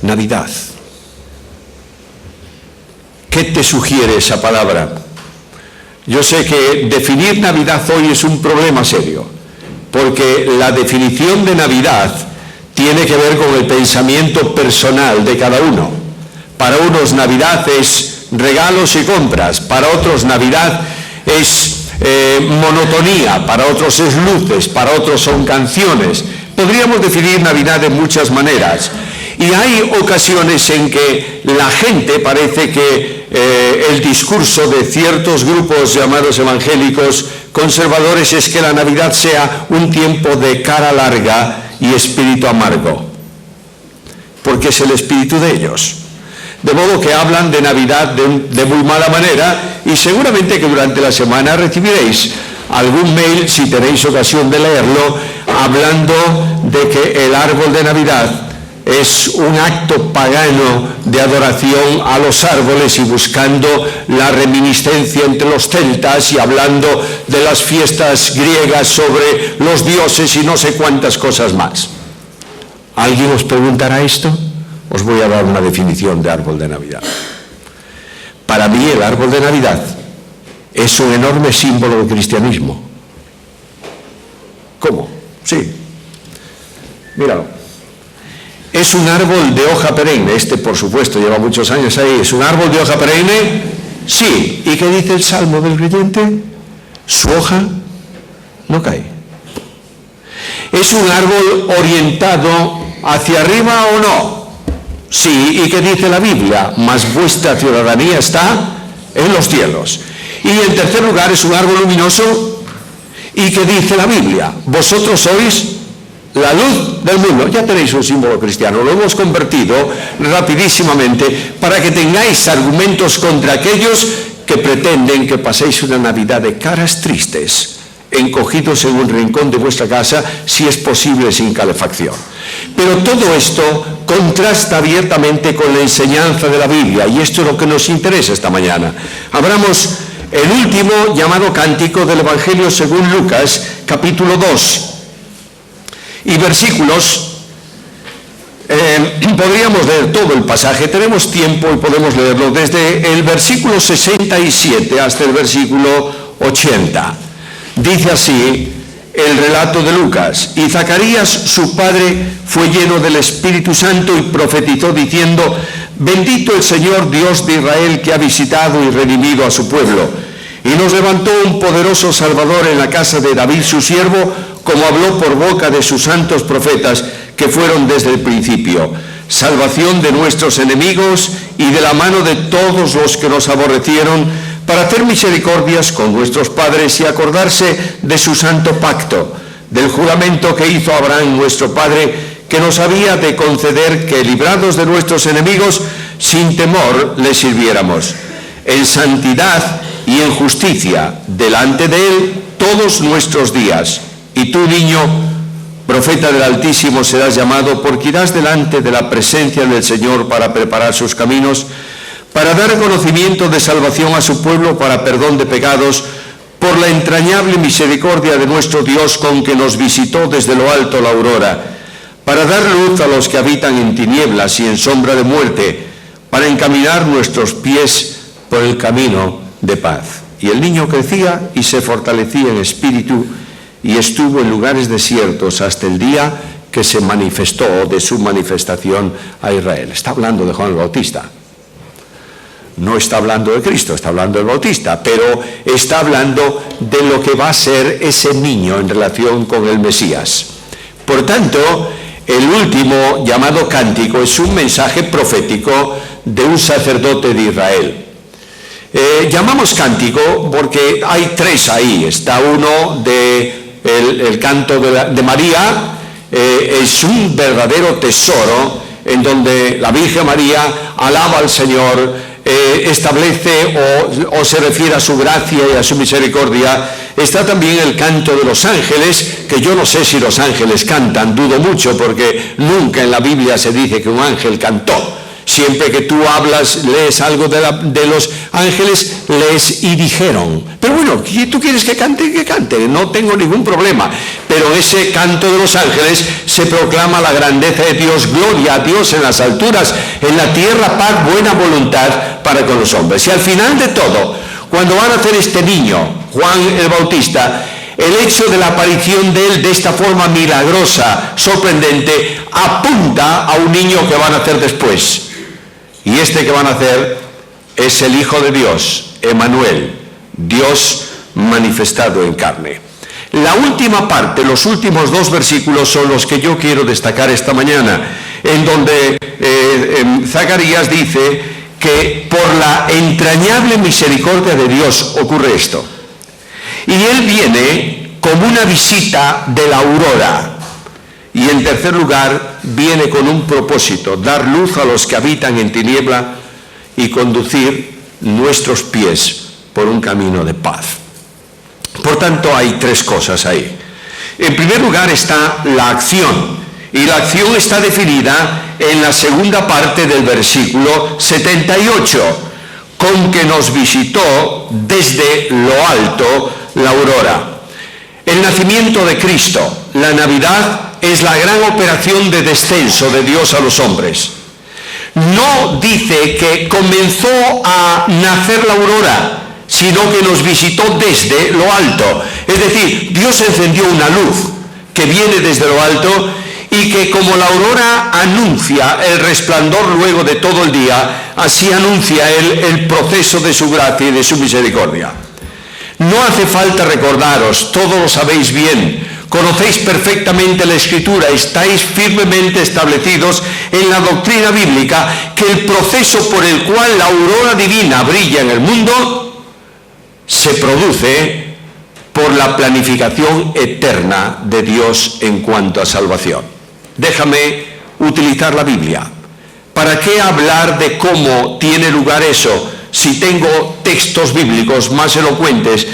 Navidad. ¿Qué te sugiere esa palabra? Yo sé que definir Navidad hoy es un problema serio, porque la definición de Navidad tiene que ver con el pensamiento personal de cada uno. Para unos Navidad es regalos y compras, para otros Navidad es monotonía, para otros es luces, para otros son canciones. Podríamos definir Navidad de muchas maneras. Y hay ocasiones en que la gente parece que el discurso de ciertos grupos llamados evangélicos conservadores es que la Navidad sea un tiempo de cara larga y espíritu amargo, porque es el espíritu de ellos. De modo que hablan de Navidad de muy mala manera, y seguramente que durante la semana recibiréis algún mail, si tenéis ocasión de leerlo, hablando de que el árbol de Navidad es un acto pagano de adoración a los árboles y buscando la reminiscencia entre los celtas y hablando de las fiestas griegas sobre los dioses y no sé cuántas cosas más. ¿Alguien os preguntará esto? Os voy a dar una definición de árbol de Navidad. Para mí el árbol de Navidad es un enorme símbolo del cristianismo. ¿Cómo? Sí. Míralo. ¿Es un árbol de hoja perenne? Este, por supuesto, lleva muchos años ahí. ¿Es un árbol de hoja perenne? Sí. ¿Y qué dice el Salmo del creyente? Su hoja no cae. ¿Es un árbol orientado hacia arriba o no? Sí. ¿Y qué dice la Biblia? Mas vuestra ciudadanía está en los cielos. Y en tercer lugar, ¿es un árbol luminoso? ¿Y qué dice la Biblia? Vosotros sois la luz del mundo. Ya tenéis un símbolo cristiano. Lo hemos convertido rapidísimamente para que tengáis argumentos contra aquellos que pretenden que paséis una Navidad de caras tristes, encogidos en un rincón de vuestra casa, si es posible sin calefacción. Pero todo esto contrasta abiertamente con la enseñanza de la Biblia, y esto es lo que nos interesa esta mañana. Abramos el último llamado cántico del Evangelio según Lucas, capítulo 2. Y versículos, podríamos leer todo el pasaje, tenemos tiempo y podemos leerlo desde el versículo 67 hasta el versículo 80. Dice así el relato de Lucas: y Zacarías, su padre, fue lleno del Espíritu Santo y profetizó diciendo: bendito el Señor Dios de Israel, que ha visitado y redimido a su pueblo, y nos levantó un poderoso Salvador en la casa de David su siervo, como habló por boca de sus santos profetas que fueron desde el principio, salvación de nuestros enemigos y de la mano de todos los que nos aborrecieron, para hacer misericordias con nuestros padres y acordarse de su santo pacto, del juramento que hizo Abraham nuestro padre, que nos había de conceder que, librados de nuestros enemigos, sin temor le sirviéramos, en santidad y en justicia delante de él todos nuestros días. Y tú, niño, profeta del Altísimo serás llamado, porque irás delante de la presencia del Señor para preparar sus caminos, para dar conocimiento de salvación a su pueblo, para perdón de pecados, por la entrañable misericordia de nuestro Dios, con que nos visitó desde lo alto la aurora, para dar luz a los que habitan en tinieblas y en sombra de muerte, para encaminar nuestros pies por el camino de paz. Y el niño crecía y se fortalecía en espíritu, y estuvo en lugares desiertos hasta el día que se manifestó de su manifestación a Israel. Está hablando de Juan el Bautista. No está hablando de Cristo, está hablando del Bautista, pero está hablando de lo que va a ser ese niño en relación con el Mesías. Por tanto, el último llamado cántico es un mensaje profético de un sacerdote de Israel. Llamamos cántico porque hay tres ahí. Está uno de el canto de María, es un verdadero tesoro en donde la Virgen María alaba al Señor, establece o se refiere a su gracia y a su misericordia. Está también el canto de los ángeles, que yo no sé si los ángeles cantan, dudo mucho, porque nunca en la Biblia se dice que un ángel cantó. Siempre que tú hablas, lees algo de los ángeles, lees y dijeron. Pero bueno, ¿tú quieres que cante? Que cante, no tengo ningún problema. pero en ese canto de los ángeles se proclama la grandeza de Dios, gloria a Dios en las alturas, en la tierra paz, buena voluntad para con los hombres. Y al final de todo, cuando van a nacer este niño, Juan el Bautista, el hecho de la aparición de él de esta forma milagrosa, sorprendente, apunta a un niño que va a nacer después. Y este que va a nacer es el Hijo de Dios, Emmanuel, Dios manifestado en carne. La última parte, los últimos 2 versículos son los que yo quiero destacar esta mañana, en donde Zacarías dice que por la entrañable misericordia de Dios ocurre esto. Y él viene como una visita de la aurora. Y en tercer lugar, viene con un propósito, dar luz a los que habitan en tiniebla y conducir nuestros pies por un camino de paz. Por tanto, hay 3 cosas ahí. En primer lugar está la acción, y la acción está definida en la segunda parte del versículo 78, con que nos visitó desde lo alto la aurora. El nacimiento de Cristo, la Navidad, es la gran operación de descenso de Dios a los hombres. No dice que comenzó a nacer la aurora, sino que nos visitó desde lo alto. Es decir, Dios encendió una luz que viene desde lo alto y que como la aurora anuncia el resplandor luego de todo el día, así anuncia Él el proceso de su gracia y de su misericordia. No hace falta recordaros, todos lo sabéis bien, conocéis perfectamente la Escritura, estáis firmemente establecidos en la doctrina bíblica, que el proceso por el cual la aurora divina brilla en el mundo se produce por la planificación eterna de Dios en cuanto a salvación. Déjame utilizar la Biblia. ¿Para qué hablar de cómo tiene lugar eso si tengo textos bíblicos más elocuentes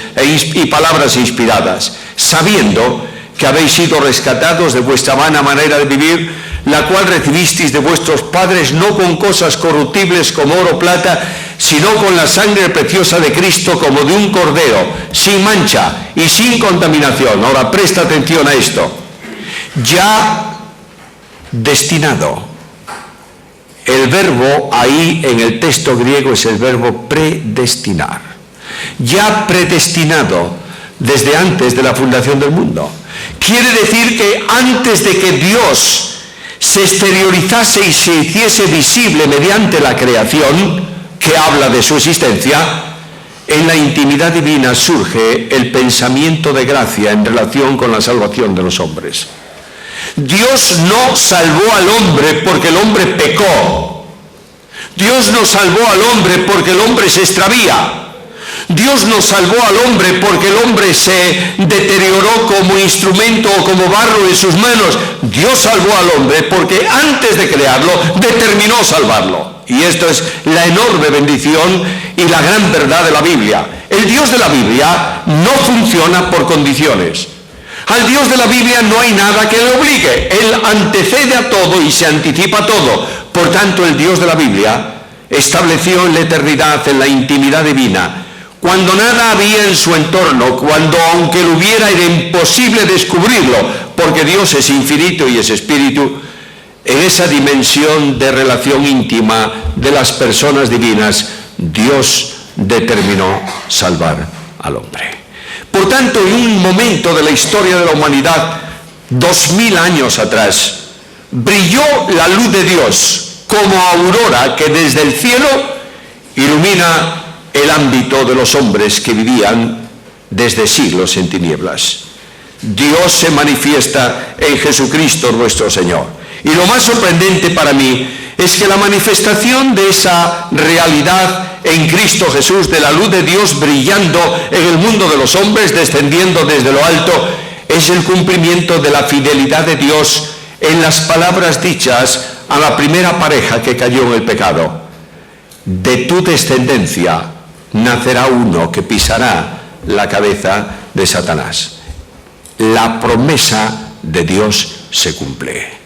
y palabras inspiradas, sabiendo que habéis sido rescatados de vuestra vana manera de vivir, la cual recibisteis de vuestros padres, no con cosas corruptibles como oro o plata, sino con la sangre preciosa de Cristo, como de un cordero, sin mancha y sin contaminación? Ahora presta atención a esto. Ya destinado. El verbo ahí en el texto griego es el verbo predestinar. Ya predestinado desde antes de la fundación del mundo. Quiere decir que antes de que Dios se exteriorizase y se hiciese visible mediante la creación, que habla de su existencia, en la intimidad divina surge el pensamiento de gracia en relación con la salvación de los hombres. Dios no salvó al hombre porque el hombre pecó. Dios no salvó al hombre porque el hombre se extravía. Dios no salvó al hombre porque el hombre se deterioró como instrumento o como barro en sus manos. Dios salvó al hombre porque antes de crearlo determinó salvarlo. Y esto es la enorme bendición y la gran verdad de la Biblia. El Dios de la Biblia no funciona por condiciones. Al Dios de la Biblia no hay nada que le obligue. Él antecede a todo y se anticipa a todo. Por tanto, el Dios de la Biblia estableció en la eternidad, en la intimidad divina, cuando nada había en su entorno, cuando aunque lo hubiera era imposible descubrirlo, porque Dios es infinito y es espíritu, en esa dimensión de relación íntima de las personas divinas, Dios determinó salvar al hombre. Por tanto, en un momento de la historia de la humanidad, 2000 años atrás, brilló la luz de Dios como aurora que desde el cielo ilumina el ámbito de los hombres que vivían desde siglos en tinieblas. Dios se manifiesta en Jesucristo nuestro Señor. Y lo más sorprendente para mí es que la manifestación de esa realidad en Cristo Jesús, de la luz de Dios brillando en el mundo de los hombres, descendiendo desde lo alto, es el cumplimiento de la fidelidad de Dios en las palabras dichas a la primera pareja que cayó en el pecado. De tu descendencia nacerá uno que pisará la cabeza de Satanás. La promesa de Dios se cumple.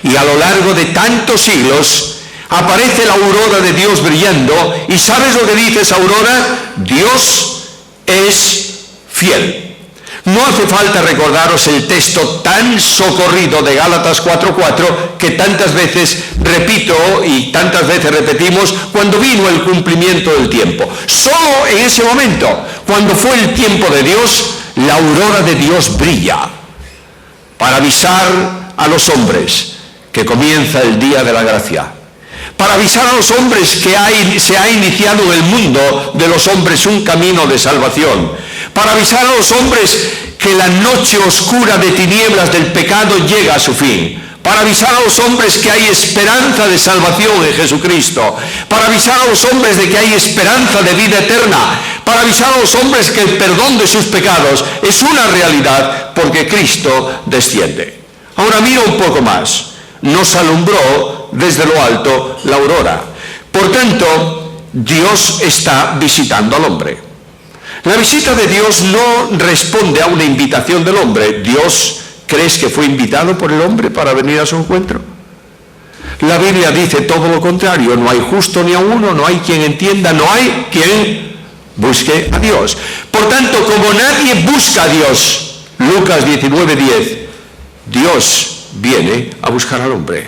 Y a lo largo de tantos siglos aparece la aurora de Dios brillando. ¿Y sabes lo que dice esa aurora? Dios es fiel. No hace falta recordaros el texto tan socorrido de Gálatas 4:4 que tantas veces repito y tantas veces repetimos cuando vino el cumplimiento del tiempo. Solo en ese momento, cuando fue el tiempo de Dios, la aurora de Dios brilla para avisar a los hombres que comienza el día de la gracia. Para avisar a los hombres que se ha iniciado en el mundo de los hombres un camino de salvación. Para avisar a los hombres que la noche oscura de tinieblas del pecado llega a su fin. Para avisar a los hombres que hay esperanza de salvación en Jesucristo. Para avisar a los hombres de que hay esperanza de vida eterna. Para avisar a los hombres que el perdón de sus pecados es una realidad porque Cristo desciende. Ahora mira un poco más. Nos alumbró desde lo alto la aurora. Por tanto, Dios está visitando al hombre. La visita de Dios no responde a una invitación del hombre. ¿Dios crees que fue invitado por el hombre para venir a su encuentro? La Biblia dice todo lo contrario. No hay justo ni a uno, no hay quien entienda, no hay quien busque a Dios. Por tanto, como nadie busca a Dios, Lucas 19:10, Dios viene a buscar al hombre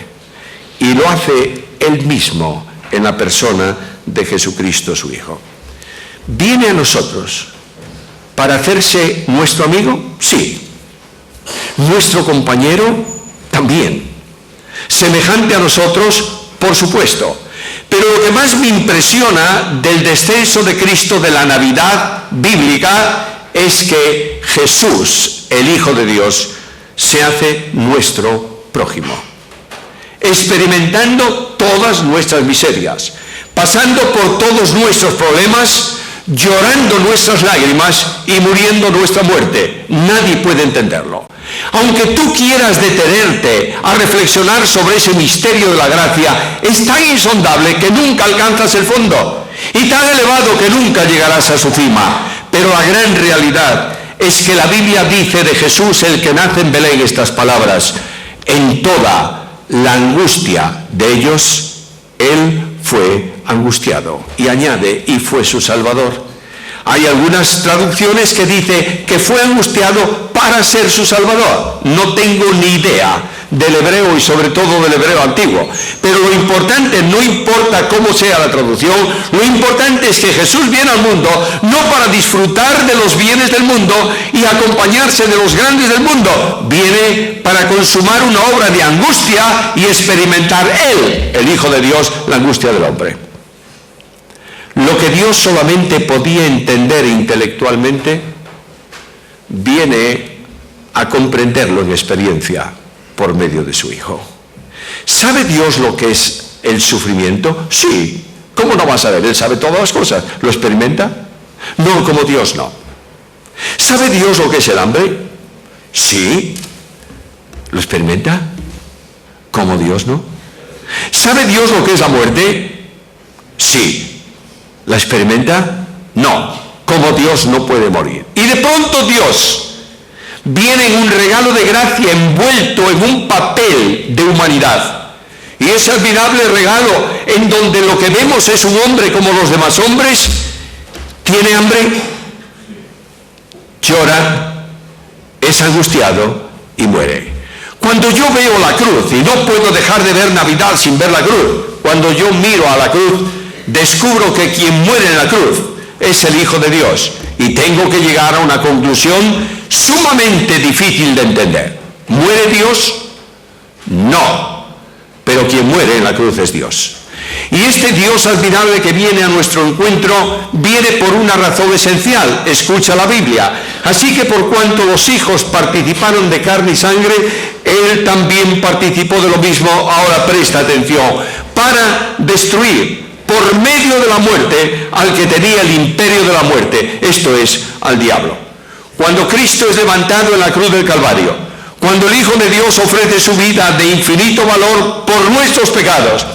y lo hace él mismo en la persona de Jesucristo su Hijo. ¿Viene a nosotros para hacerse nuestro amigo? Sí. ¿Nuestro compañero? También. ¿Semejante a nosotros? Por supuesto. Pero lo que más me impresiona del descenso de Cristo de la Navidad bíblica es que Jesús, el Hijo de Dios, se hace nuestro prójimo, experimentando todas nuestras miserias, pasando por todos nuestros problemas, llorando nuestras lágrimas y muriendo nuestra muerte. Nadie puede entenderlo. Aunque tú quieras detenerte a reflexionar sobre ese misterio de la gracia, es tan insondable que nunca alcanzas el fondo y tan elevado que nunca llegarás a su cima. Pero la gran realidad es que la Biblia dice de Jesús, el que nace en Belén, estas palabras: en toda la angustia de ellos, Él fue angustiado. Y añade, y fue su Salvador. Hay algunas traducciones que dice que fue angustiado para ser su Salvador. No tengo ni idea del hebreo y sobre todo del hebreo antiguo. Pero lo importante, no importa cómo sea la traducción, lo importante es que Jesús viene al mundo no para disfrutar de los bienes del mundo y acompañarse de los grandes del mundo. Viene para consumar una obra de angustia y experimentar Él, el Hijo de Dios, la angustia del hombre. Lo que Dios solamente podía entender intelectualmente, viene a comprenderlo en experiencia por medio de su Hijo. ¿Sabe Dios lo que es el sufrimiento? Sí. ¿Cómo no va a saber? Él sabe todas las cosas. ¿Lo experimenta? No, como Dios no. ¿Sabe Dios lo que es el hambre? Sí. ¿Lo experimenta? Como Dios no. ¿Sabe Dios lo que es la muerte? Sí. ¿La experimenta? No. Como Dios no puede morir. Y de pronto Dios viene en un regalo de gracia envuelto en un papel de humanidad. Y ese admirable regalo en donde lo que vemos es un hombre como los demás hombres, tiene hambre, llora, es angustiado y muere. Cuando yo veo la cruz, y no puedo dejar de ver Navidad sin ver la cruz, cuando yo miro a la cruz, descubro que quien muere en la cruz es el Hijo de Dios. Y tengo que llegar a una conclusión sumamente difícil de entender. ¿Muere Dios? No. Pero quien muere en la cruz es Dios. Y este Dios admirable que viene a nuestro encuentro viene por una razón esencial. Escucha la Biblia. Así que por cuanto los hijos participaron de carne y sangre, Él también participó de lo mismo. Ahora presta atención. Para destruir por medio de la muerte al que tenía el imperio de la muerte, esto es, al diablo. Cuando Cristo es levantado en la cruz del Calvario, cuando el Hijo de Dios ofrece su vida de infinito valor por nuestros pecados,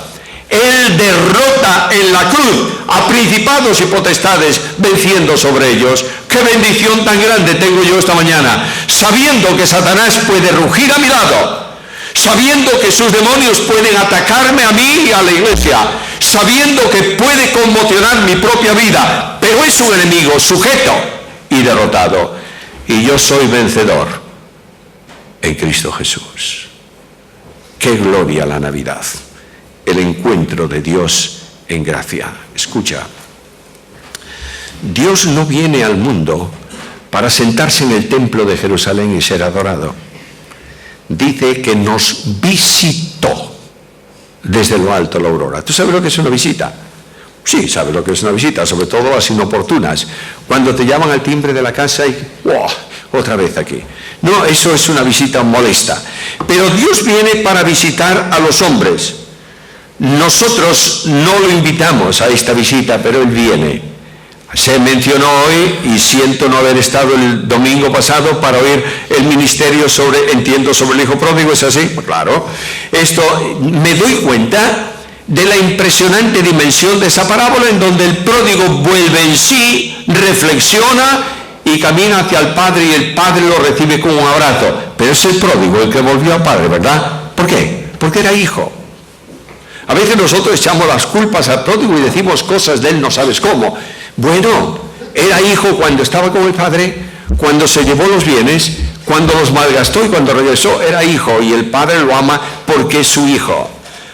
Él derrota en la cruz a principados y potestades, venciendo sobre ellos. ¡Qué bendición tan grande tengo yo esta mañana! Sabiendo que Satanás puede rugir a mi lado, sabiendo que sus demonios pueden atacarme a mí y a la iglesia, sabiendo que puede conmocionar mi propia vida, pero es un enemigo sujeto y derrotado. y yo soy vencedor en Cristo Jesús. ¡Qué gloria la Navidad! El encuentro de Dios en gracia. Escucha, Dios no viene al mundo para sentarse en el templo de Jerusalén y ser adorado. Dice que nos visitó desde lo alto la aurora. ¿Tú sabes lo que es una visita? Sí, sabes lo que es una visita, sobre todo las inoportunas. Cuando te llaman al timbre de la casa y ¡wow! Otra vez aquí. No, eso es una visita molesta. Pero Dios viene para visitar a los hombres. Nosotros no lo invitamos a esta visita, pero Él viene. Se mencionó hoy, y siento no haber estado el domingo pasado para oír el ministerio sobre el hijo pródigo. ¿Es así? Pues claro. Esto, me doy cuenta de la impresionante dimensión de esa parábola, en donde el pródigo vuelve en sí, reflexiona y camina hacia el Padre, y el Padre lo recibe con un abrazo. Pero es el pródigo el que volvió al Padre, ¿verdad? ¿Por qué? Porque era hijo. A veces nosotros echamos las culpas al pródigo y decimos cosas de él no sabes cómo. Bueno, era hijo cuando estaba con el Padre, cuando se llevó los bienes, cuando los malgastó, y cuando regresó era hijo, y el Padre lo ama porque es su hijo.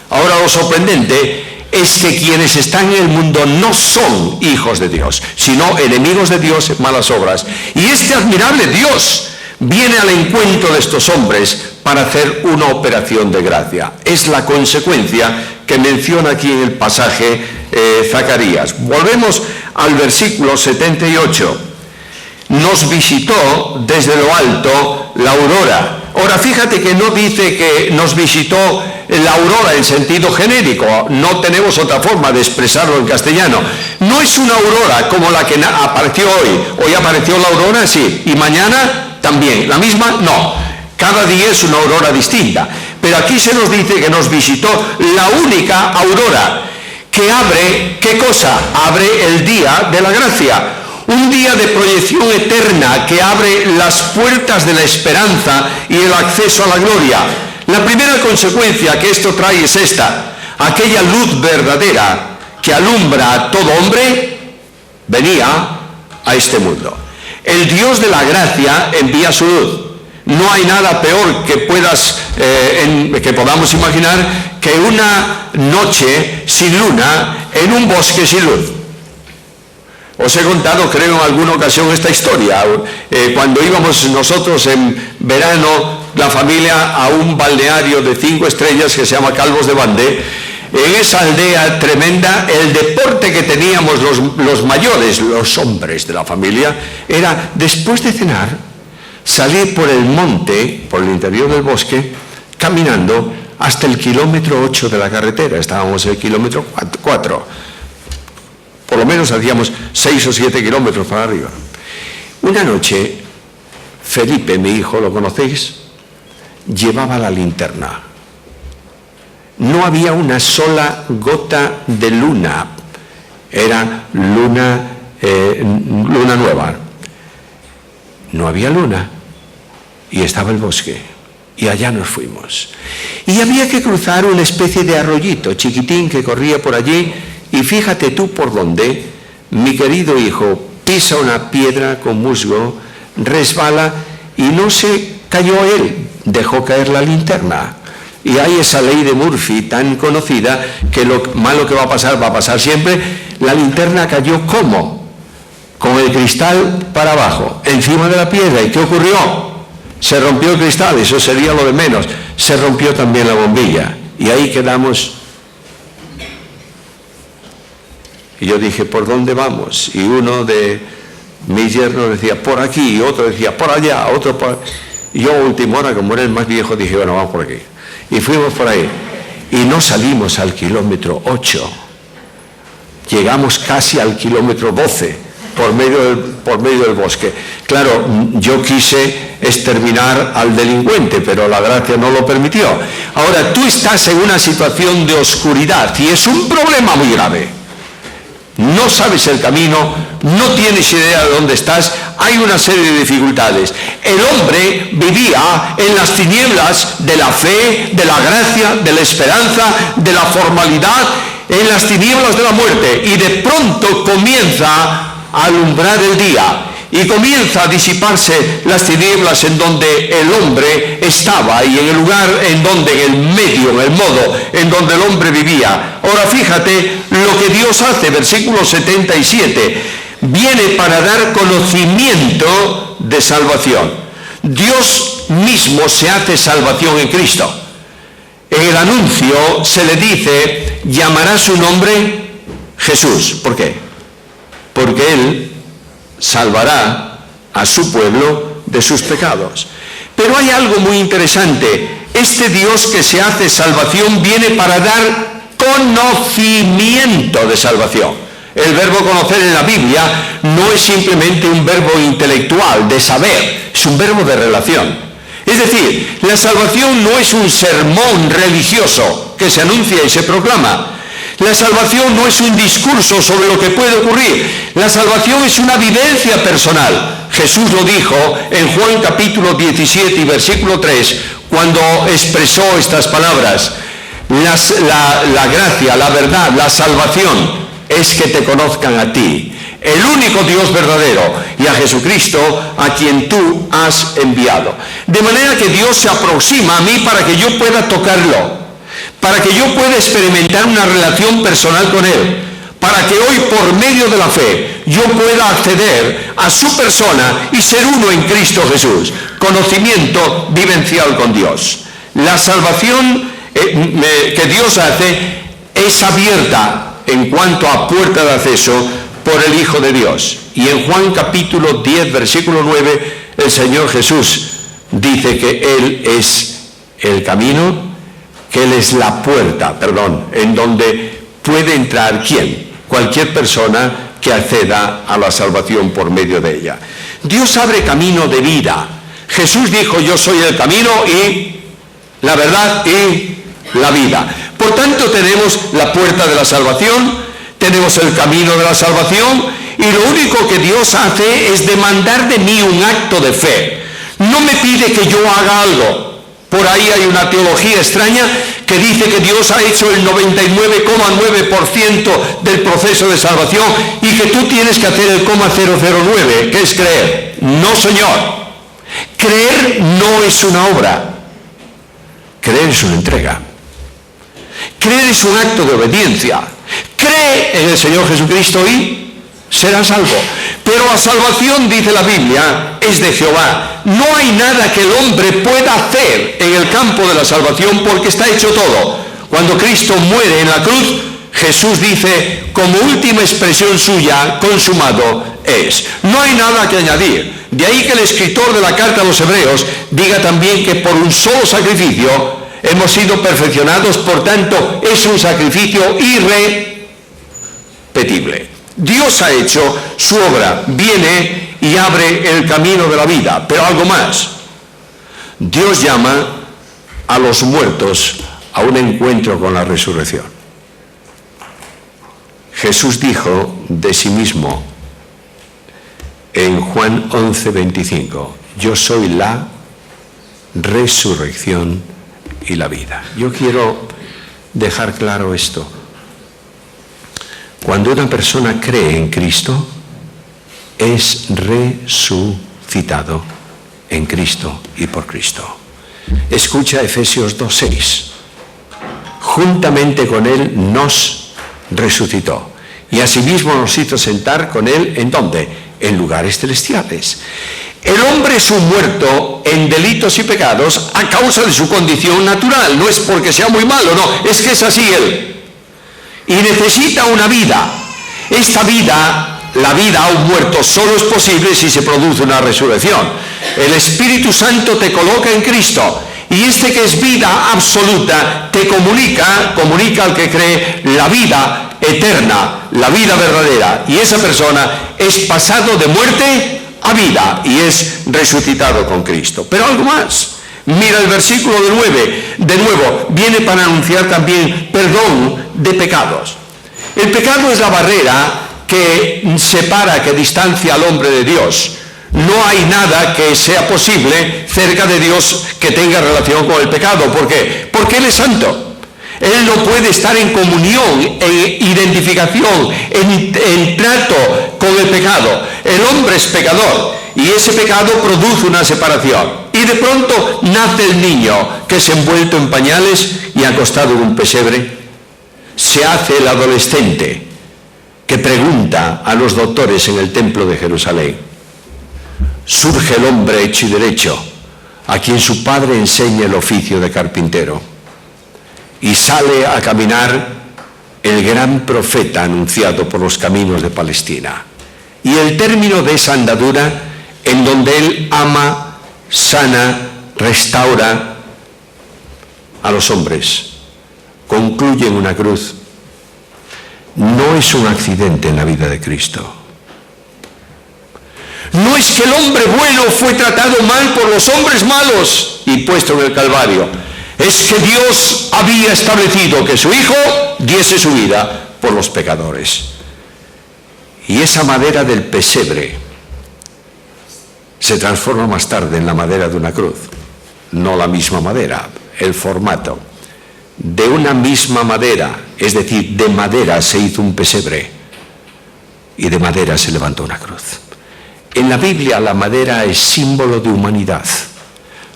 Ahora, lo sorprendente es que quienes están en el mundo no son hijos de Dios, sino enemigos de Dios en malas obras. Y este admirable Dios viene al encuentro de estos hombres para hacer una operación de gracia. Es la consecuencia que menciona aquí en el pasaje Zacarías. Volvemos al versículo 78. Nos visitó desde lo alto la aurora. Ahora, fíjate que no dice que nos visitó la aurora en sentido genérico. No tenemos otra forma de expresarlo en castellano. No es una aurora como la que apareció hoy. Hoy apareció la aurora, sí, y mañana también. ¿La misma? No. Cada día es una aurora distinta. Pero aquí se nos dice que nos visitó la única aurora que abre, ¿qué cosa? Abre el día de la gracia. Un día de proyección eterna que abre las puertas de la esperanza y el acceso a la gloria. La primera consecuencia que esto trae es esta: aquella luz verdadera que alumbra a todo hombre venía a este mundo. El Dios de la gracia envía su luz. No hay nada peor que que podamos imaginar que una noche sin luna en un bosque sin luz. Os he contado, creo, en alguna ocasión esta historia. Cuando íbamos nosotros en verano, la familia, a un balneario de 5 estrellas que se llama Calvos de Bandé, en esa aldea tremenda, el deporte que teníamos los mayores, los hombres de la familia, era, después de cenar, salir por el monte, por el interior del bosque, caminando hasta el kilómetro 8 de la carretera. Estábamos en el kilómetro 4. Por lo menos hacíamos 6 o 7 kilómetros para arriba. Una noche, Felipe, mi hijo, ¿lo conocéis?, llevaba la linterna. No había una sola gota de luna. Era luna nueva. No había luna, y estaba el bosque, y allá nos fuimos. Y había que cruzar una especie de arroyito chiquitín que corría por allí, y fíjate tú por dónde, mi querido hijo pisa una piedra con musgo, resbala, y no se cayó él, dejó caer la linterna. Y hay esa ley de Murphy tan conocida, que lo malo que va a pasar siempre. La linterna cayó ¿cómo? Con el cristal para abajo, encima de la piedra. ¿Y qué ocurrió? Se rompió el cristal, eso sería lo de menos. Se rompió también la bombilla. Y ahí quedamos. Y yo dije, ¿por dónde vamos? Y uno de mis yernos decía, por aquí, y otro decía, por allá, otro por... Y yo a última hora, como era el más viejo, dije, bueno, vamos por aquí. Y fuimos por ahí. Y no salimos al kilómetro 8. Llegamos casi al kilómetro 12. Por medio del bosque. Claro, yo quise exterminar al delincuente, pero la gracia no lo permitió. Ahora, tú estás en una situación de oscuridad y es un problema muy grave. No sabes el camino, no tienes idea de dónde estás, hay una serie de dificultades. El hombre vivía en las tinieblas de la fe, de la gracia, de la esperanza, de la formalidad, en las tinieblas de la muerte, y de pronto comienza a alumbrar el día. y comienza a disiparse las tinieblas en donde el hombre estaba y en el lugar en donde, en el medio, en el modo en donde el hombre vivía. Ahora fíjate lo que Dios hace, versículo 77, viene para dar conocimiento de salvación. Dios mismo se hace salvación en Cristo. En el anuncio se le dice, llamará su nombre Jesús. ¿Por qué? Porque Él salvará a su pueblo de sus pecados. Pero hay algo muy interesante. Este Dios que se hace salvación viene para dar conocimiento de salvación. El verbo conocer en la Biblia no es simplemente un verbo intelectual, de saber, es un verbo de relación. Es decir, la salvación no es un sermón religioso que se anuncia y se proclama. La salvación no es un discurso sobre lo que puede ocurrir. La salvación es una vivencia personal. Jesús lo dijo en Juan capítulo 17 y versículo 3, cuando expresó estas palabras. La gracia, la verdad, la salvación es que te conozcan a ti, el único Dios verdadero, y a Jesucristo a quien tú has enviado. De manera que Dios se aproxima a mí para que yo pueda tocarlo, para que yo pueda experimentar una relación personal con Él, para que hoy por medio de la fe yo pueda acceder a su persona y ser uno en Cristo Jesús. Conocimiento vivencial con Dios. La salvación que Dios hace es abierta en cuanto a puerta de acceso por el Hijo de Dios. Y en Juan capítulo 10, versículo 9, el Señor Jesús dice que Él es el camino, que Él es la puerta, en donde puede entrar ¿quién? Cualquier persona que acceda a la salvación por medio de ella. Dios abre camino de vida. Jesús dijo, yo soy el camino y la verdad y la vida. Por tanto, tenemos la puerta de la salvación, tenemos el camino de la salvación, y lo único que Dios hace es demandar de mí un acto de fe. No me pide que yo haga algo. Por ahí hay una teología extraña que dice que Dios ha hecho el 99,9% del proceso de salvación y que tú tienes que hacer el 0,009, que es creer. No, señor. Creer no es una obra. Creer es una entrega. Creer es un acto de obediencia. Cree en el Señor Jesucristo y será salvo. Pero la salvación, dice la Biblia, es de Jehová. No hay nada que el hombre pueda hacer en el campo de la salvación porque está hecho todo. Cuando Cristo muere en la cruz, Jesús dice, como última expresión suya, consumado es. No hay nada que añadir. De ahí que el escritor de la carta a los Hebreos diga también que por un solo sacrificio hemos sido perfeccionados, por tanto es un sacrificio irrepetible. Dios ha hecho su obra, viene y abre el camino de la vida, pero algo más. Dios llama a los muertos a un encuentro con la resurrección. Jesús dijo de sí mismo en Juan 11:25, yo soy la resurrección y la vida. Yo quiero dejar claro esto. Cuando una persona cree en Cristo, es resucitado en Cristo y por Cristo. Escucha Efesios 2:6. Juntamente con Él nos resucitó y asimismo nos hizo sentar con Él, ¿en dónde? En lugares celestiales. El hombre es un muerto en delitos y pecados a causa de su condición natural. No es porque sea muy malo, no, es que es así él. Y necesita una vida. Esta vida, la vida a un muerto, solo es posible si se produce una resurrección. El Espíritu Santo te coloca en Cristo. Y este que es vida absoluta te comunica al que cree la vida eterna, la vida verdadera. Y esa persona es pasado de muerte a vida y es resucitado con Cristo. Pero algo más. Mira el versículo 9. De nuevo, viene para anunciar también perdón de pecados. El pecado es la barrera que separa, que distancia al hombre de Dios. No hay nada que sea posible cerca de Dios que tenga relación con el pecado. ¿Por qué? Porque Él es santo. Él no puede estar en comunión, en identificación, en trato con el pecado. El hombre es pecador y ese pecado produce una separación. Y de pronto nace el niño que es envuelto en pañales y acostado en un pesebre. Se hace el adolescente que pregunta a los doctores en el templo de Jerusalén. Surge el hombre hecho y derecho, a quien su padre enseña el oficio de carpintero. Y sale a caminar el gran profeta anunciado por los caminos de Palestina. Y el término de esa andadura, en donde él ama, sana, restaura a los hombres, concluye en una cruz. No es un accidente en la vida de Cristo. No es que el hombre bueno fue tratado mal por los hombres malos y puesto en el Calvario. Es que Dios había establecido que su Hijo diese su vida por los pecadores. Y esa madera del pesebre se transforma más tarde en la madera de una cruz. No la misma madera, el formato. De una misma madera, es decir, de madera se hizo un pesebre y de madera se levantó una cruz. En la Biblia la madera es símbolo de humanidad.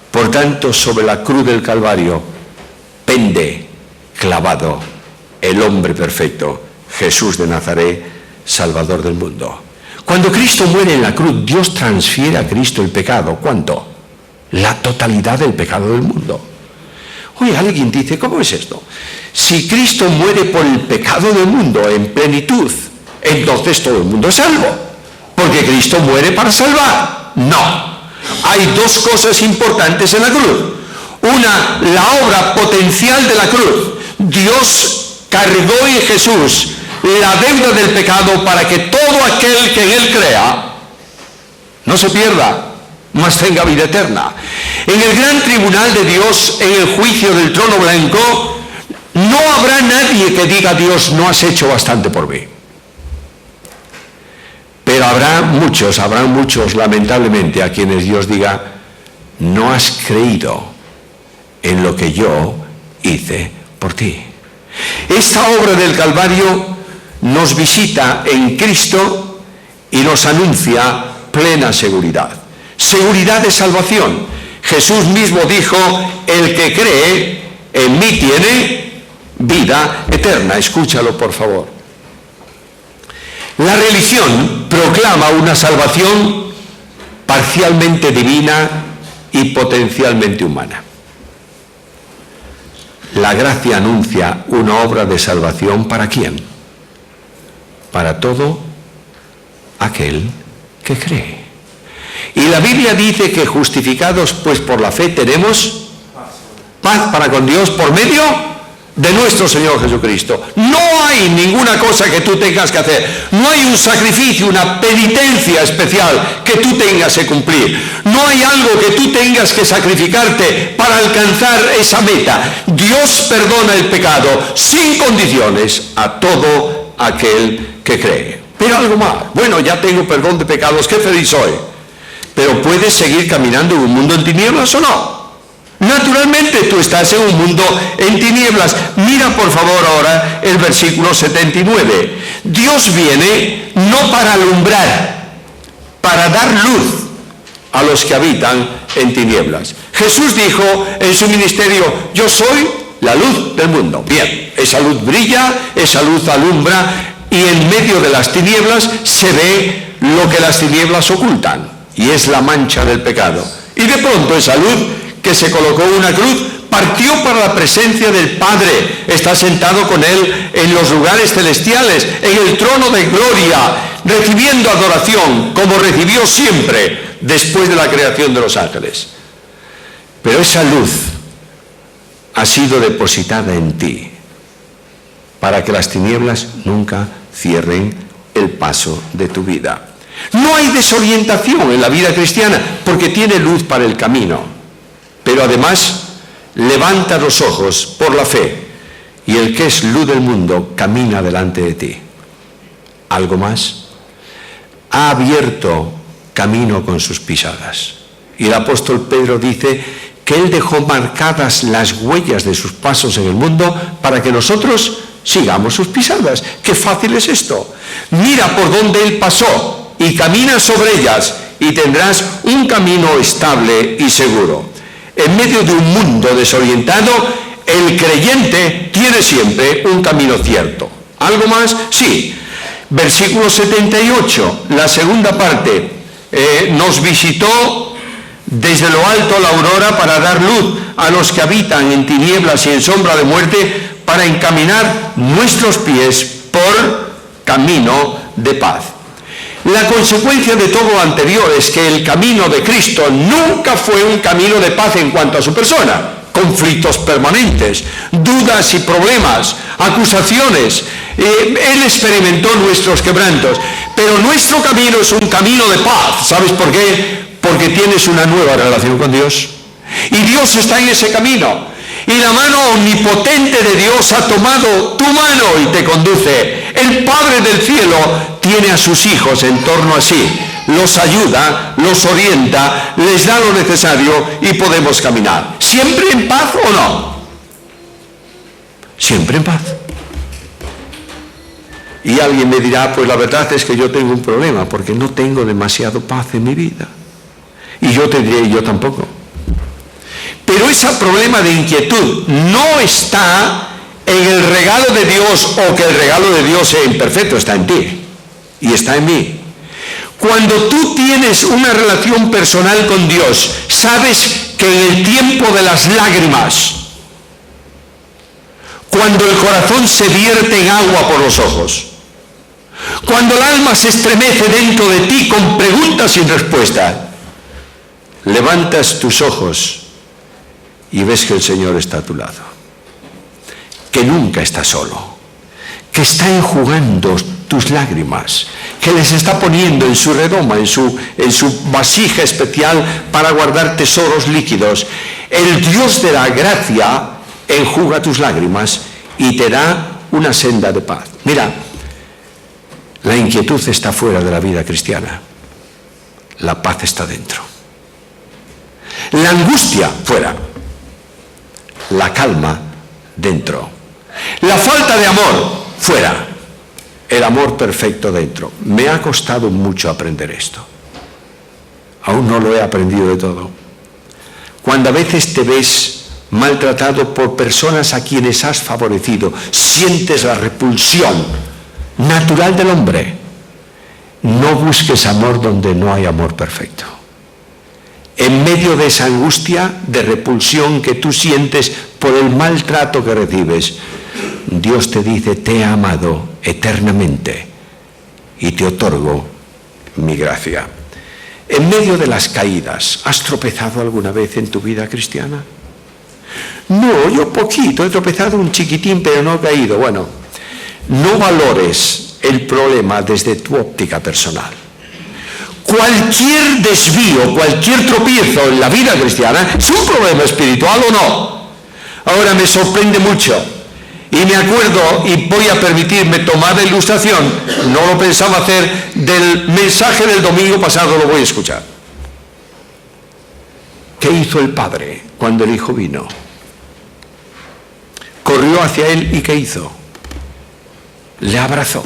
Por tanto, sobre la cruz del Calvario pende clavado el hombre perfecto, Jesús de Nazaret, Salvador del mundo. Cuando Cristo muere en la cruz, Dios transfiere a Cristo el pecado. ¿Cuánto? La totalidad del pecado del mundo. Oye, alguien dice, ¿cómo es esto? Si Cristo muere por el pecado del mundo en plenitud, entonces todo el mundo es salvo, porque Cristo muere para salvar. No. Hay dos cosas importantes en la cruz. Una, la obra potencial de la cruz. Dios cargó en Jesús la deuda del pecado para que todo aquel que en él crea no se pierda, mas tenga vida eterna. En el gran tribunal de Dios, en el juicio del trono blanco, no habrá nadie que diga: Dios, no has hecho bastante por mí. Pero habrán muchos, lamentablemente, a quienes Dios diga: no has creído en lo que yo hice por ti. Esta obra del Calvario nos visita en Cristo y nos anuncia plena seguridad. Seguridad de salvación. Jesús mismo dijo: el que cree en mí tiene vida eterna. Escúchalo, por favor. La religión proclama una salvación parcialmente divina y potencialmente humana. La gracia anuncia una obra de salvación ¿para quién? Para todo aquel que cree. Y la Biblia dice que justificados pues por la fe tenemos paz para con Dios por medio de nuestro Señor Jesucristo. No hay ninguna cosa que tú tengas que hacer. No hay un sacrificio, una penitencia especial que tú tengas que cumplir. No hay algo que tú tengas que sacrificarte para alcanzar esa meta. Dios perdona el pecado sin condiciones a todo aquel que cree. Pero algo más. Bueno, ya tengo perdón de pecados, qué feliz soy. Pero ¿puedes seguir caminando en un mundo en tinieblas o no? Naturalmente tú estás en un mundo en tinieblas. Mira por favor ahora el versículo 79. Dios viene no para alumbrar, para dar luz a los que habitan en tinieblas. Jesús dijo en su ministerio: yo soy la luz del mundo. Bien, esa luz brilla, esa luz alumbra, y en medio de las tinieblas se ve lo que las tinieblas ocultan, y es la mancha del pecado. Y de pronto esa luz que se colocó en una cruz partió para la presencia del Padre. Está sentado con Él en los lugares celestiales, en el trono de gloria, recibiendo adoración como recibió siempre después de la creación de los ángeles. Pero esa luz ha sido depositada en ti para que las tinieblas nunca cierren el paso de tu vida. No hay desorientación en la vida cristiana porque tiene luz para el camino. Pero además levanta los ojos por la fe y el que es luz del mundo camina delante de ti. ¿Algo más? Ha abierto camino con sus pisadas. Y el apóstol Pedro dice que Él dejó marcadas las huellas de sus pasos en el mundo para que nosotros sigamos sus pisadas. ¡Qué fácil es esto! Mira por donde Él pasó y camina sobre ellas y tendrás un camino estable y seguro. En medio de un mundo desorientado, el creyente tiene siempre un camino cierto. ¿Algo más? Sí. Versículo 78, la segunda parte. Nos visitó desde lo alto la aurora para dar luz a los que habitan en tinieblas y en sombra de muerte, para encaminar nuestros pies por camino de paz. La consecuencia de todo lo anterior es que el camino de Cristo nunca fue un camino de paz en cuanto a su persona. Conflictos permanentes, dudas y problemas, acusaciones. Él experimentó nuestros quebrantos, pero nuestro camino es un camino de paz. ¿Sabes por qué? Porque tienes una nueva relación con Dios. Y Dios está en ese camino. Y la mano omnipotente de Dios ha tomado tu mano y te conduce. El Padre del cielo tiene a sus hijos en torno a sí. Los ayuda, los orienta, les da lo necesario y podemos caminar. ¿Siempre en paz o no? Siempre en paz. Y alguien me dirá, pues la verdad es que yo tengo un problema, porque no tengo demasiado paz en mi vida. Y yo te diré, yo tampoco. Pero ese problema de inquietud no está en el regalo de Dios, o que el regalo de Dios sea imperfecto, está en ti y está en mí. Cuando tú tienes una relación personal con Dios, sabes que en el tiempo de las lágrimas, cuando el corazón se vierte en agua por los ojos, cuando el alma se estremece dentro de ti con preguntas sin respuesta, levantas tus ojos y ves que el Señor está a tu lado, que nunca está solo, que está enjugando tus lágrimas, que les está poniendo en su redoma, en su vasija especial para guardar tesoros líquidos. El Dios de la gracia enjuga tus lágrimas y te da una senda de paz. Mira, la inquietud está fuera de la vida cristiana, la paz está dentro. La angustia fuera, la calma dentro. La falta de amor fuera, el amor perfecto dentro. Me ha costado mucho aprender esto. Aún no lo he aprendido de todo. Cuando a veces te ves maltratado por personas a quienes has favorecido, sientes la repulsión natural del hombre. No busques amor donde no hay amor perfecto. En medio de esa angustia de repulsión que tú sientes por el maltrato que recibes, Dios te dice, te he amado eternamente y te otorgo mi gracia. En medio de las caídas, ¿has tropezado alguna vez en tu vida cristiana? No, yo poquito, he tropezado un chiquitín, pero no he caído. Bueno, no valores el problema desde tu óptica personal. Cualquier desvío, cualquier tropiezo en la vida cristiana es un problema espiritual o no. Ahora me sorprende mucho y me acuerdo, y voy a permitirme tomar la ilustración, no lo pensaba hacer, del mensaje del domingo pasado, lo voy a escuchar. ¿Qué hizo el padre cuando el hijo vino? Corrió hacia él y ¿qué hizo? Le abrazó.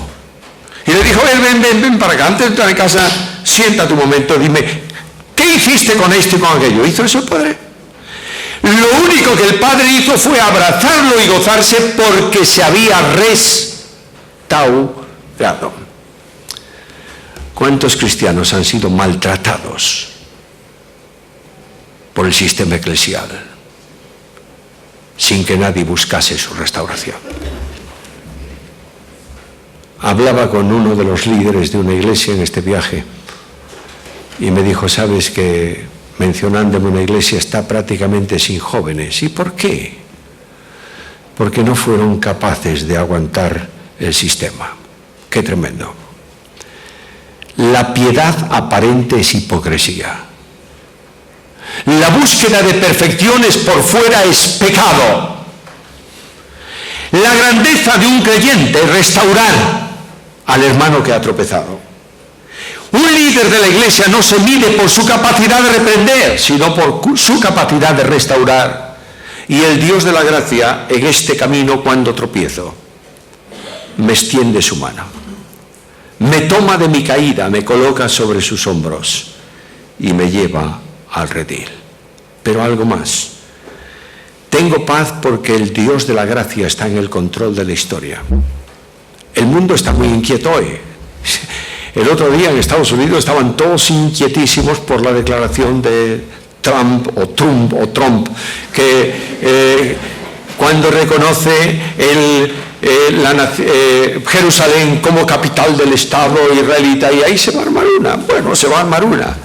Y le dijo, ven para acá, antes de entrar en casa, siéntate un momento, dime, ¿qué hiciste con esto y con aquello? ¿Hizo eso el padre? Lo único que el padre hizo fue abrazarlo y gozarse porque se había restaurado. ¿Cuántos cristianos han sido maltratados por el sistema eclesial sin que nadie buscase su restauración? Hablaba con uno de los líderes de una iglesia en este viaje y me dijo, sabes que mencionándome una iglesia está prácticamente sin jóvenes. ¿Y por qué? Porque no fueron capaces de aguantar el sistema. ¡Qué tremendo! La piedad aparente es hipocresía. La búsqueda de perfecciones por fuera es pecado. La grandeza de un creyente es restaurar al hermano que ha tropezado. Un líder de la iglesia no se mide por su capacidad de reprender, sino por su capacidad de restaurar. Y el Dios de la gracia, en este camino, cuando tropiezo, me extiende su mano, me toma de mi caída, me coloca sobre sus hombros y me lleva al redil. Pero algo más. Tengo paz porque el Dios de la gracia está en el control de la historia. El mundo está muy inquieto hoy. El otro día en Estados Unidos estaban todos inquietísimos por la declaración de Trump, que cuando reconoce Jerusalén como capital del Estado israelita, y ahí se va a armar una. Bueno, se va a armar una.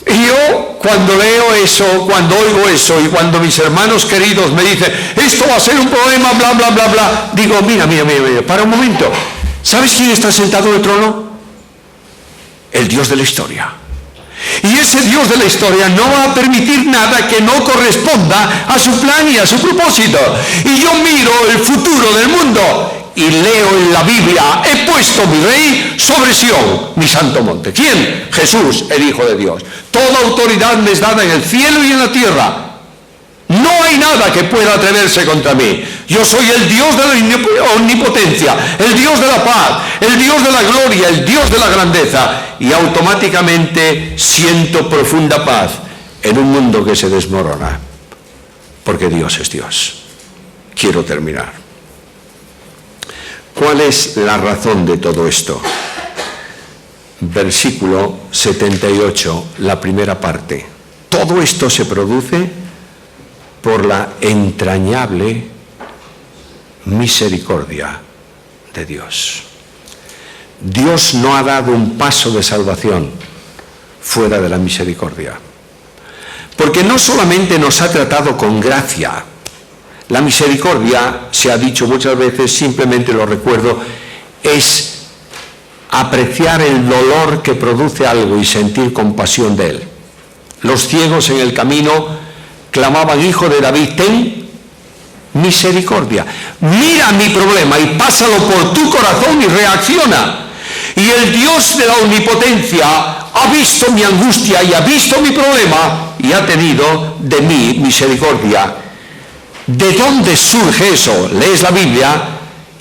Y yo, cuando leo eso, cuando oigo eso, y cuando mis hermanos queridos me dicen, esto va a ser un problema, bla, bla, bla, bla, digo, mira, para un momento. ¿Sabes quién está sentado en el trono? El Dios de la historia. Y ese Dios de la historia no va a permitir nada que no corresponda a su plan y a su propósito. Y yo miro el futuro del mundo y leo en la Biblia, he puesto mi rey sobre Sión, mi santo monte. ¿Quién? Jesús, el Hijo de Dios. Toda autoridad me es dada en el cielo y en la tierra. No hay nada que pueda atreverse contra mí. Yo soy el Dios de la omnipotencia, el Dios de la paz, el Dios de la gloria, el Dios de la grandeza. Y automáticamente siento profunda paz en un mundo que se desmorona. Porque Dios es Dios. Quiero terminar. ¿Cuál es la razón de todo esto? Versículo 78, la primera parte. Todo esto se produce por la entrañable misericordia de Dios. Dios no ha dado un paso de salvación fuera de la misericordia. Porque no solamente nos ha tratado con gracia. La misericordia, se ha dicho muchas veces, simplemente lo recuerdo, es apreciar el dolor que produce algo y sentir compasión de él. Los ciegos en el camino clamaban, Hijo de David, ten misericordia. Mira mi problema y pásalo por tu corazón y reacciona. Y el Dios de la omnipotencia ha visto mi angustia y ha visto mi problema y ha tenido de mí misericordia. ¿De dónde surge eso? Lees la Biblia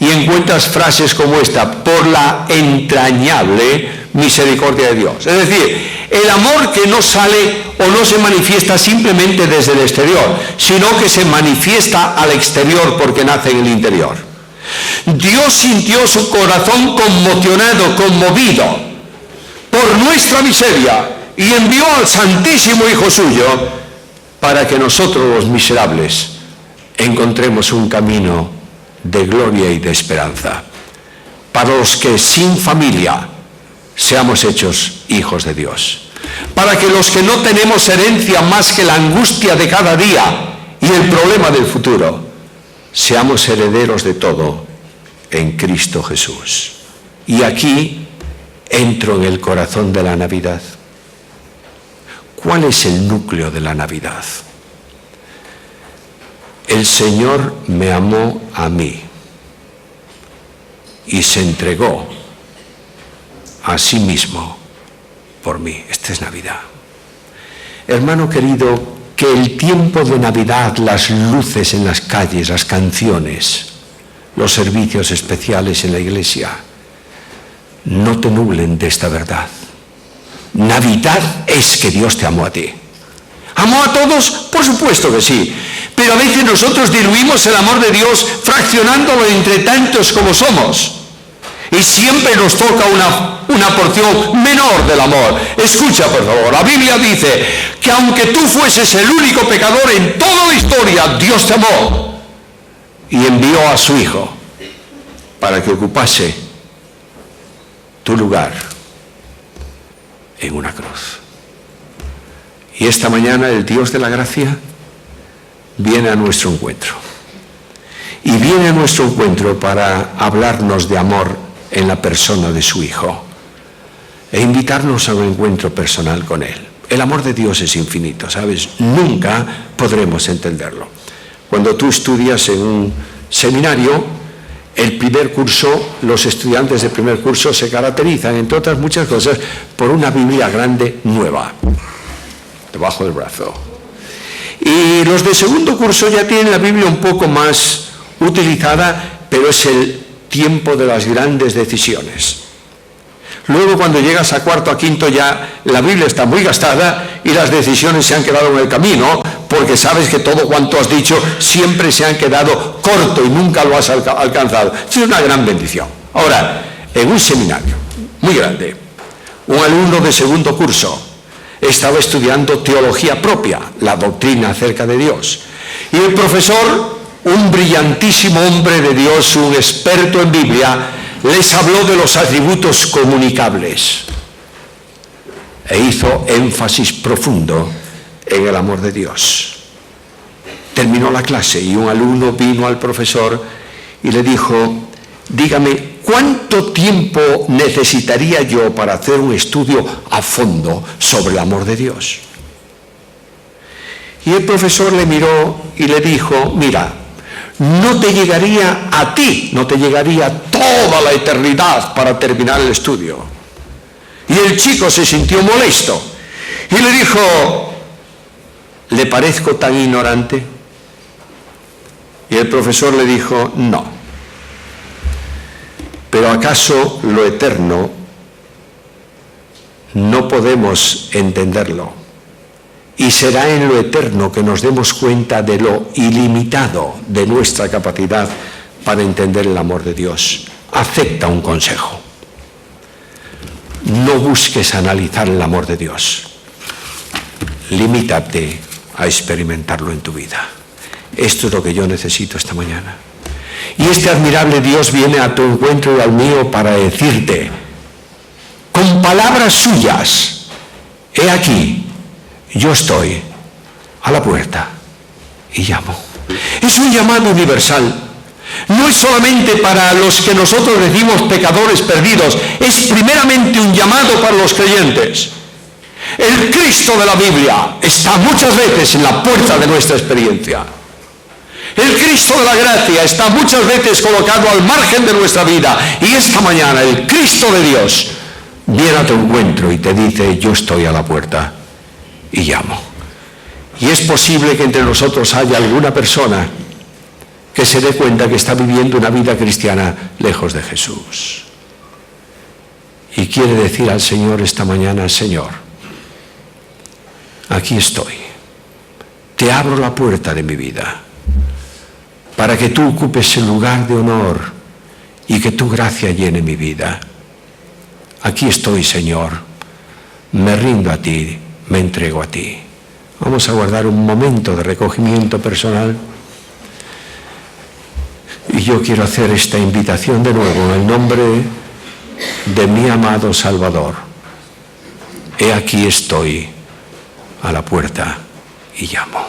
y encuentras frases como esta: por la entrañable misericordia de Dios. Es decir, el amor que no sale o no se manifiesta simplemente desde el exterior, sino que se manifiesta al exterior porque nace en el interior. Dios sintió su corazón conmocionado, conmovido por nuestra miseria y envió al Santísimo Hijo suyo para que nosotros, los miserables, encontremos un camino de gloria y de esperanza. Para los que sin familia seamos hechos hijos de Dios. Para que los que no tenemos herencia más que la angustia de cada día y el problema del futuro, seamos herederos de todo en Cristo Jesús. Y aquí entro en el corazón de la Navidad. ¿Cuál es el núcleo de la Navidad? El Señor me amó a mí y se entregó a sí mismo por mí. Esta es Navidad. Hermano querido, que el tiempo de Navidad, las luces en las calles, las canciones, los servicios especiales en la iglesia, no te nublen de esta verdad. Navidad es que Dios te amó a ti. ¿Amó a todos? Por supuesto que sí. Pero a veces nosotros diluimos el amor de Dios fraccionándolo entre tantos como somos. Y siempre nos toca una porción menor del amor. Escucha, por favor, la Biblia dice que aunque tú fueses el único pecador en toda la historia, Dios te amó y envió a su Hijo para que ocupase tu lugar en una cruz. Y esta mañana el Dios de la gracia viene a nuestro encuentro. Y viene a nuestro encuentro para hablarnos de amor en la persona de su Hijo e invitarnos a un encuentro personal con Él. El amor de Dios es infinito, ¿sabes? Nunca podremos entenderlo. Cuando tú estudias en un seminario El primer curso, los estudiantes del primer curso se caracterizan, entre otras muchas cosas, por una Biblia grande nueva, debajo del brazo. Y los de segundo curso ya tienen la Biblia un poco más utilizada, pero es el tiempo de las grandes decisiones. Luego, cuando llegas a cuarto, a quinto, ya la Biblia está muy gastada y las decisiones se han quedado en el camino, porque sabes que todo cuanto has dicho siempre se han quedado corto y nunca lo has alcanzado. Es una gran bendición. Ahora, en un seminario muy grande, un alumno de segundo curso estaba estudiando teología propia, la doctrina acerca de Dios. Y el profesor, un brillantísimo hombre de Dios, un experto en Biblia, les habló de los atributos comunicables e hizo énfasis profundo en el amor de Dios. Terminó la clase y un alumno vino al profesor y le dijo: dígame, ¿cuánto tiempo necesitaría yo para hacer un estudio a fondo sobre el amor de Dios? Y el profesor le miró y le dijo: mira, no te llegaría a ti, no te llegaría toda la eternidad para terminar el estudio. Y el chico se sintió molesto y le dijo: ¿le parezco tan ignorante? Y el profesor le dijo: no. Pero ¿acaso lo eterno no podemos entenderlo? Y será en lo eterno que nos demos cuenta de lo ilimitado de nuestra capacidad para entender el amor de Dios. Acepta un consejo. No busques analizar el amor de Dios. Limítate a experimentarlo en tu vida. Esto es lo que yo necesito esta mañana. Y este admirable Dios viene a tu encuentro y al mío para decirte, con palabras suyas: he aquí, yo estoy a la puerta y llamo. Es un llamado universal. No es solamente para los que nosotros decimos pecadores perdidos, es primeramente un llamado para los creyentes. El Cristo de la Biblia está muchas veces en la puerta de nuestra experiencia. El Cristo de la gracia está muchas veces colocado al margen de nuestra vida. Y esta mañana el Cristo de Dios viene a tu encuentro y te dice: yo estoy a la puerta y llamo. Y es posible que entre nosotros haya alguna persona que se dé cuenta que está viviendo una vida cristiana lejos de Jesús. Y quiere decir al Señor esta mañana: Señor, aquí estoy. Te abro la puerta de mi vida para que tú ocupes el lugar de honor y que tu gracia llene mi vida. Aquí estoy, Señor. Me rindo a ti, me entrego a ti. Vamos a guardar un momento de recogimiento personal. Y yo quiero hacer esta invitación de nuevo en el nombre de mi amado Salvador. He aquí estoy a la puerta y llamo.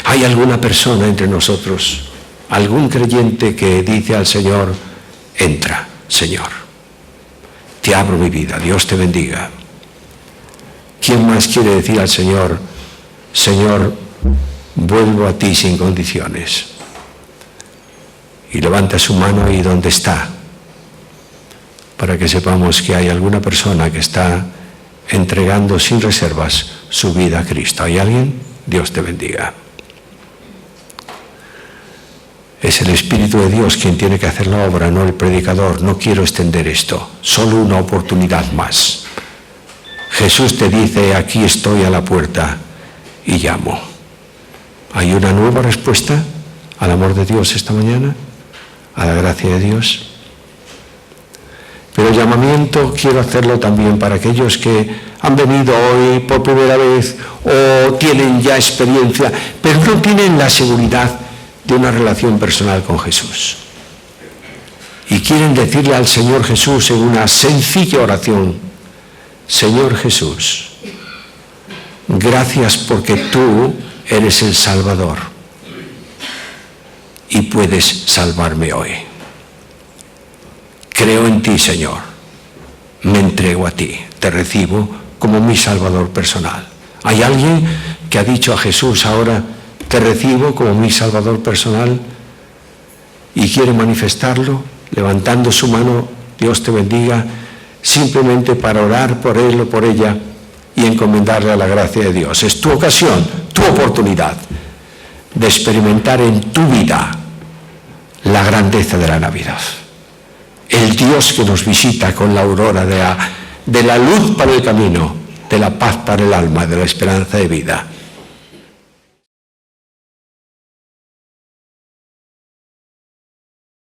¿Hay alguna persona entre nosotros, algún creyente que dice al Señor: entra, Señor, te abro mi vida, Dios te bendiga? ¿Quién más quiere decir al Señor: Señor, vuelvo a ti sin condiciones? Y levanta su mano ahí donde está, para que sepamos que hay alguna persona que está entregando sin reservas su vida a Cristo. ¿Hay alguien? Dios te bendiga. Es el Espíritu de Dios quien tiene que hacer la obra, no el predicador. No quiero extender esto, solo una oportunidad más. Jesús te dice: aquí estoy a la puerta y llamo. ¿Hay una nueva respuesta al amor de Dios esta mañana? ¿A la gracia de Dios? Pero el llamamiento quiero hacerlo también para aquellos que han venido hoy por primera vez o tienen ya experiencia, pero no tienen la seguridad de una relación personal con Jesús. Y quieren decirle al Señor Jesús en una sencilla oración: Señor Jesús, gracias porque tú eres el Salvador y puedes salvarme hoy. Creo en ti, Señor, me entrego a ti, te recibo como mi Salvador personal. ¿Hay alguien que ha dicho a Jesús ahora: te recibo como mi Salvador personal? y quiere manifestarlo, levantando su mano, Dios te bendiga, simplemente para orar por él o por ella y encomendarle a la gracia de Dios. Es tu ocasión, tu oportunidad de experimentar en tu vida la grandeza de la Navidad. El Dios que nos visita con la aurora de la luz para el camino, de la paz para el alma, de la esperanza de vida.